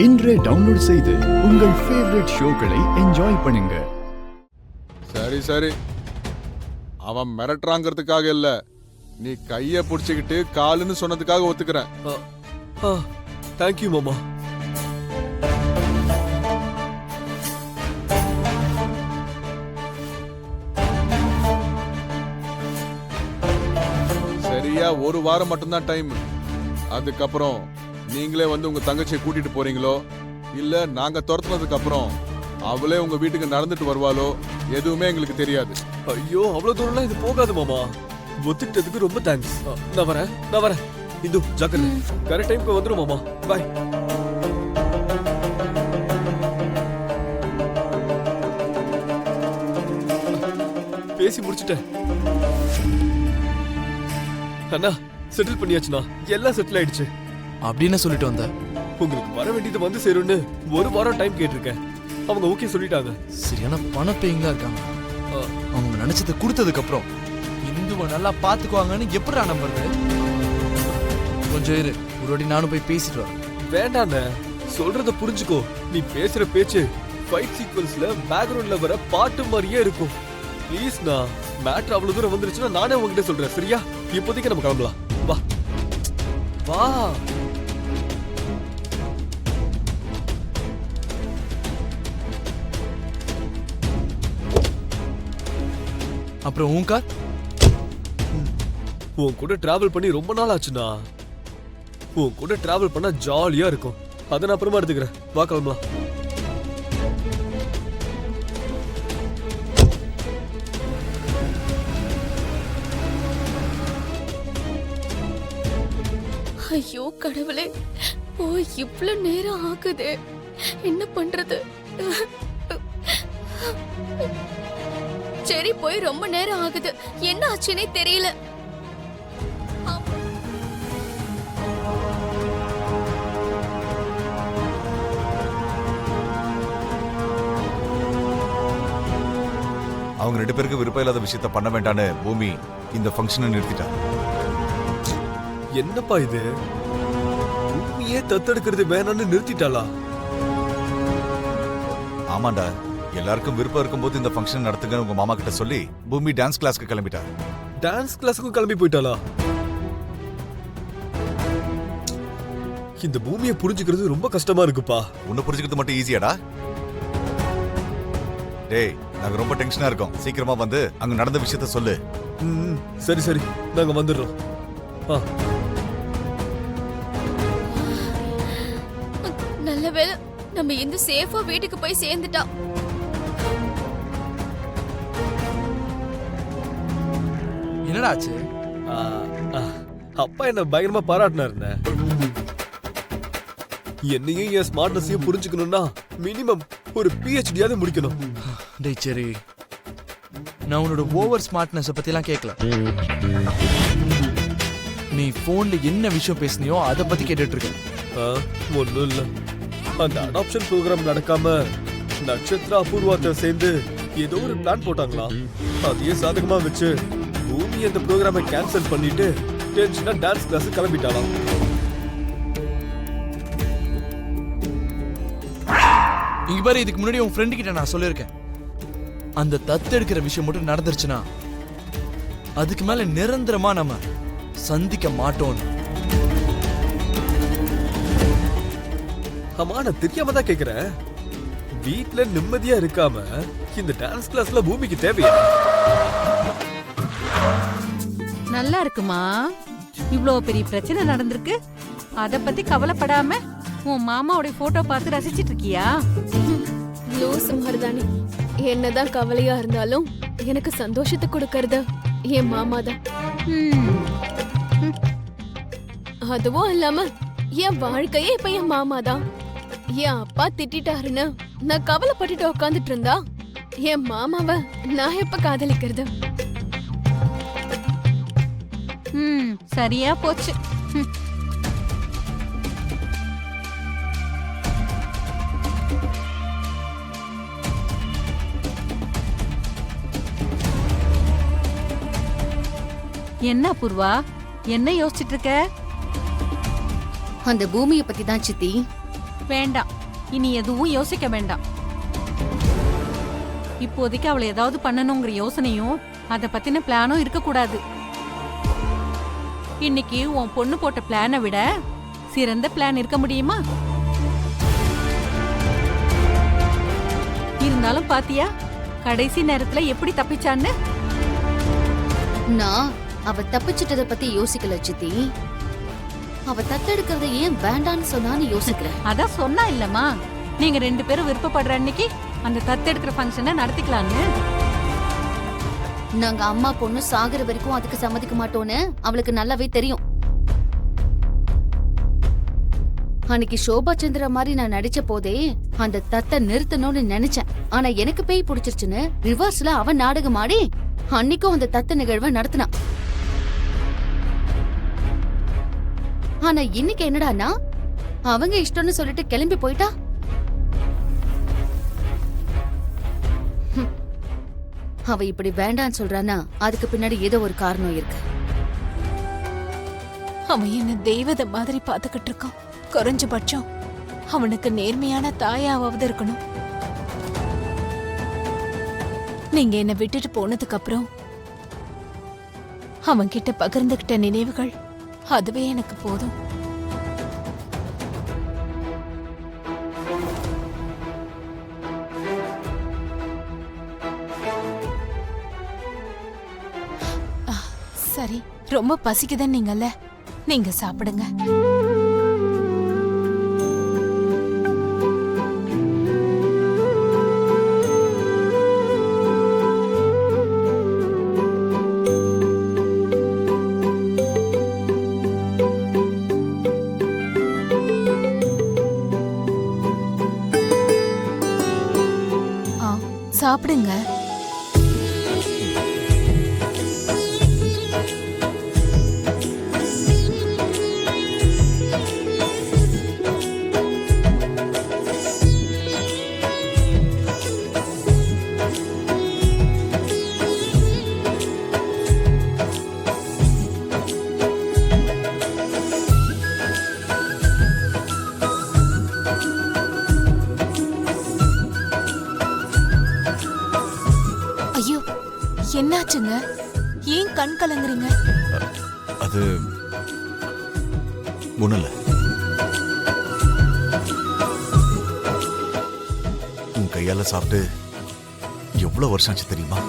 இன்றே டவுன்லோட் செய்து உங்கள் ஃபேவரட் ஷோக்களை என்ஜாய் பண்ணுங்க. சரி சரி, அவன் மிரட்டுறாங்கிறதுக்காக இல்ல, நீ கைய புடிச்சுக்கிட்டு காலுன்னு சொன்னதுக்காக ஒத்துக்கிறேன். தேங்க்யூ மாமா. சரியா ஒரு வாரம் மட்டும்தான் டைம். அதுக்கப்புறம் நீங்களே வந்து உங்க தங்கச்சியை கூட்டிட்டு போறீங்களோ இல்ல நாங்க துரத்துனதுக்கு அப்புறம் அவளே உங்க வீட்டுக்கு நடந்துட்டு வருவாளோ எதுவுமே எங்களுக்கு தெரியாது. ஐயோ, அவ்வளவு தூரம்லாம் இது போகாது மாமா. ஒத்துக்கிட்டதுக்கு ரொம்ப தேங்க்ஸ். நான் வரேன். இந்து ஜாக்கிரதை, கரெக்ட் டைம்க்கு வந்துரும் மாமா. பாய். பேசி முடிச்சிட்டேன் அண்ணா. செட்டில் பண்ணியாச்சுண்ணா, எல்லாம் செட்டில் ஆயிடுச்சு. அப்படின்னு சொல்லிட்டு வந்த உங்களுக்கு வர வேண்டியது வந்து சேரும்னு ஒரு வாரம் டைம் கேட்டிருக்கேன். அவங்க ஓகே சொல்லிட்டாங்க. சரியான பணப்பேங்களா இருக்காங்க. அவங்க நினைச்சதை கொடுத்ததுக்கு அப்புறம் இந்துவை நல்லா பாத்துக்குவாங்கன்னு எப்படி நம்புறது? கொஞ்சம் இரு, ஒரு வாட்டி நானும் போய் பேசிட்டு வரேன். வேண்டாண்ண, சொல்றத புரிஞ்சுக்கோ. நீ பேசுற பேச்சு ஃபைட் சீக்வன்ஸ்ல பேக்ரவுண்ட்ல வர பாட்டு மாதிரியே இருக்கும். ப்ளீஸ்ண்ணா, மேட்டர் அவ்வளவு தூரம் வந்துருச்சுன்னா நானே உங்ககிட்ட சொல்றேன். சரியா? இப்போதைக்கு நம்ம கிளம்பலாம். வா வா. அப்புறம் உன் கார்? உன் கூட டிராவல் பண்ணி ரொம்ப நாள் ஆச்சுண்ணா. உன் கூட டிராவல் பண்ணா ஜாலியா இருக்கும். அதை நான் அப்புறமா எடுத்துக்கிறேன். வா கிளம்பலாம். ஐயோ கடவுளே, ஓ இவ்ளோ நேரம் ஆகுது, என்ன பண்றது? சரி, போய் ரொம்ப நேரம் ஆகுது, என்ன ஆச்சுன்னே தெரியல. அவங்க 2 பேருக்கு விருப்பம் இல்லாத விஷயத்த பண்ண வேண்டான்னு பூமி இந்த ஃபங்க்ஷனை நிறுத்திட்டா. என்னப்பா இது? பூமியே தத்தெடுக்கிறது வேணான்னு நிறுத்திட்டாளா? ஆமாண்டா, எல்லாருக்கும் விருப்பம் இருக்கும்போது இந்த ஃபங்க்ஷன் நடத்துங்கன்னு உங்க மாமா கிட்ட சொல்லி பூமி டான்ஸ் கிளாஸ்க்கு கிளம்பிட்டா. டான்ஸ் கிளாஸுக்கும் கிளம்பி போயிட்டாளா? இந்த பூமியை புரிஞ்சுக்கிறது ரொம்ப கஷ்டமா இருக்குப்பா. உன்னை புரிஞ்சுக்கிறது மட்டும் ஈஸியாடா? டேய், நாங்க ரொம்ப டென்ஷனா இருக்கோம். சீக்கிரமா வந்து அங்க நடந்த விஷயத்த சொல்லு. சரி சரி, நாங்க வந்துடுறோம். நல்ல வேளை நம்ம இந்த சேஃபா வீட்டுக்கு போய் சேர்ந்துட்டா. என்னடா ஆச்சு? அப்பா என்ன பயங்கரமா பாராட்டினாருண்ணே. என்னையும் என் ஸ்மார்ட்னஸையும் புரிஞ்சுக்கணும்னா மினிமம் ஒரு PhD முடிக்கணும். டேய் சரி, நான் உன்னோட ஓவர் ஸ்மார்ட்னஸ் பத்திலாம் கேட்கல. நீ போன்ல என்ன விஷயம் பேசுனியோ அதை பத்தி கேட்டுட்டு இருக்க. ஒண்ணும் இல்ல, அந்த அடாப்ஷன் ப்ரோக்ராம் நடக்காம நட்சத்திர அபூர்வாத்தை சேர்ந்து ஏதோ ஒரு பிளான் போட்டாங்களா. அதையே சாதகமா வச்சு பூமி அந்த ப்ரோக்ராமை கேன்சல் பண்ணிட்டு டென்ஷனா டான்ஸ் கிளாஸ் கிளம்பிட்டாலாம். இங்க பாரு, இதுக்கு முன்னாடி உன் ஃப்ரெண்டு கிட்ட நான் சொல்லியிருக்கேன், அந்த தத்தெடுக்கிற விஷயம் மட்டும் நடந்துருச்சுன்னா அதுக்கு மேல நிரந்தரமா நம்ம சந்திக்க மாட்டோம். ஆமா, நான் தெரியாம தான் கேக்குறேன். வீட்ல நிம்மதியா இருக்காம இந்த டான்ஸ் கிளாஸ்ல பூமிக்கு தேவையா? நல்லா இருக்குமா? இவ்ளோ பெரிய பிரச்சனை நடந்திருக்கு, அத பத்தி கவலைப்படாம உன் மாமாவோட போட்டோ பார்த்து ரசிச்சிட்டு இருக்கியா? லூசு மருதாணி, என்னதான் கவலையா இருந்தாலும் எனக்கு சந்தோஷத்தை கொடுக்கறது என் மாமா தான். அதுவும் இல்லாம என் வாழ்க்கையே இப்ப என் மாமா தான். என் அப்பா திட்டாருன்னு நான் கவலைப்பட்டுட்டு உட்காந்துட்டு இருந்தா என் மாமாவை நான் எப்ப காதலிக்கிறது? சரியா போச்சு. என்ன பூர்வா, என்ன யோசிச்சுட்டு இருக்க? அந்த பூமியை பத்தி தான் சித்தி. வேண்டாம், இனி எதுவும் யோசிக்க வேண்டாம். இப்போதைக்கு அவளை ஏதாவது பண்ணணுங்கிற யோசனையும் அத பத்தின பிளானும் இருக்கக்கூடாது. இன்னைக்கு உன் பொண்ணு போட்ட பிளானை விட சிறந்த பிளான் இருக்க முடியுமா? இருந்தாலும் பாத்தியா கடைசி நேரத்துல எப்படி தப்பிச்சான்னு? நான் அவ தப்பிச்சிட்டத பத்தி யோசிக்கல சித்தி. அவ தத்தெடுக்கிறத ஏன் வேண்டான்னு சொன்னான்னு யோசிக்கிறேன். அதான் சொன்னா இல்லம்மா, நீங்க 2 பேரும் விருப்பப்படுற அன்னைக்கு அந்த தத்தெடுக்கிற ஃபங்க்ஷனை நடத்திக்கலான்னு. நாங்க அம்மா பொண்ணு சாகுற வரைக்கும் அதுக்கு சம்மதிக்க மாட்டோம்னு அவளுக்கு நல்லாவே தெரியும். அன்னைக்கு சோபா சந்திரா மாதிரி நான் நடிச்ச போதே அந்த தத்தை நிறுத்தணும்னு நினைச்சேன். ஆனா எனக்கு பேய் பிடிச்சிருச்சுன்னு ரிவர்ஸ்ல அவன் நாடகம் ஆடி அன்னைக்கும் அந்த தத்த நிகழ்வை நடத்தினான். ஆனா இன்னைக்கு என்னடான்னா அவங்க இஷ்டம்னு சொல்லிட்டு கிளம்பி போயிட்டா. அவ இப்படி வேண்டான்னு சொல்றானா அதுக்கு பின்னாடி ஏதோ ஒரு காரணம் இருக்கு. அவன் என்ன தெய்வத மாதிரி பாத்துக்கிட்டு இருக்கான். குறைஞ்சபட்சம் அவனுக்கு நேர்மையான தாயாவது இருக்கணும். நீங்க என்ன விட்டுட்டு போனதுக்கு அப்புறம் அவன் கிட்ட பகிர்ந்துகிட்ட நினைவுகள் அதுவே எனக்கு போதும். சரி, ரொம்ப பசிக்குதுன்னு நீங்கல்ல, நீங்க சாப்பிடுங்க. சாப்பிடுங்க. ஐயோ, என்னாச்சுங்க? ஏன் கண் கலங்குறீங்க? அது ஒண்ணுல உன் கையால சாப்பிட்டு எவ்வளவு வருஷம் ஆச்சு தெரியுமா?